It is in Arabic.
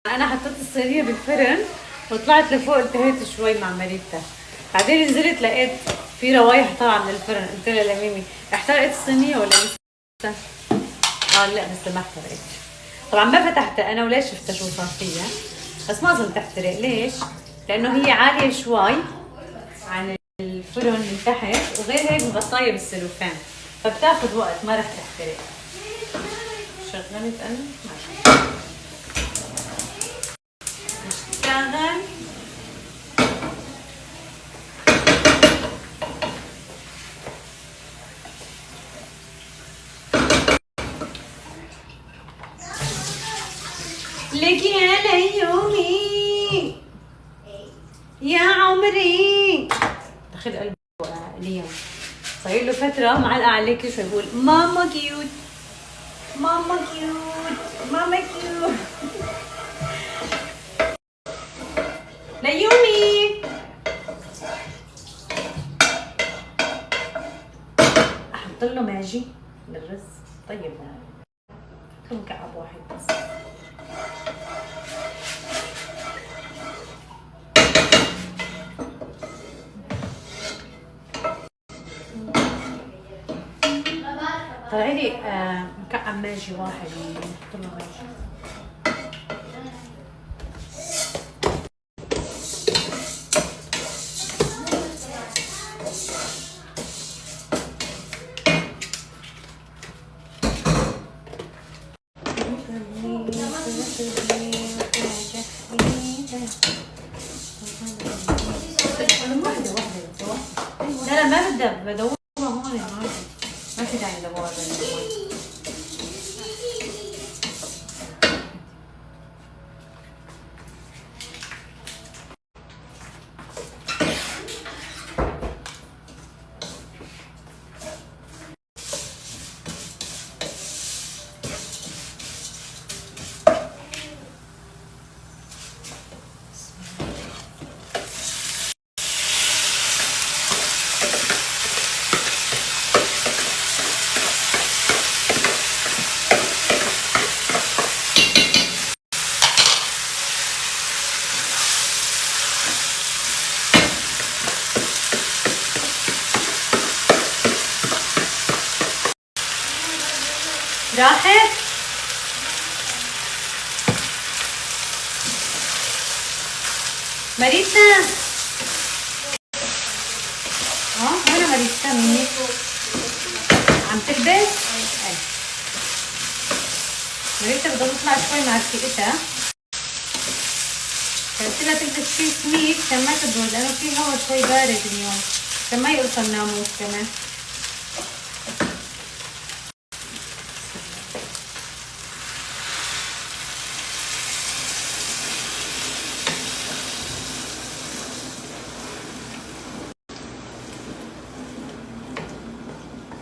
انا حطيت الصينيه بالفرن وطلعت لفوق التهيت شوي مع ماريتا. بعدين نزلت لقيت في روايح طالعه من الفرن، قلت لها لميمي احترقت الصينيه ولا لسه؟ لا لسه ما احترقت. طبعا ما فتحتها انا ولا شفتها شو صار فيها، بس ما اظن تحترق. ليش؟ لانه هي عاليه شوي عن الفرن من تحت، وغير هيك مغطايه بالسلوفان فبتاخذ وقت، ما رح تحترق. شغلت انا ماشي اشتغل. لكي انا يومي يا عمري اخذ قلبه اليوم. صاير له فتره معلقه عليه كل شوي بقول ماما كيوت ماما كيوت ماما كيوت. ليومي احط له ماجي للرز. طيب كم مكعب واحد بس. طلع لي مكعب ماجي واحد، نحط له ماجي. لا ما بدها بدورها هون عادي، ما في داعي ندورها هون. راحت ماريتا. وين ماريتا؟ مني عم تكبس. ماريتا بدها تطلع شوي مع رفيقتها، قلت لها تلبس شي سميك عشان ما تبرد، لانه في هوا شوي بارد اليوم عشان ما يقرص الناموس كمان.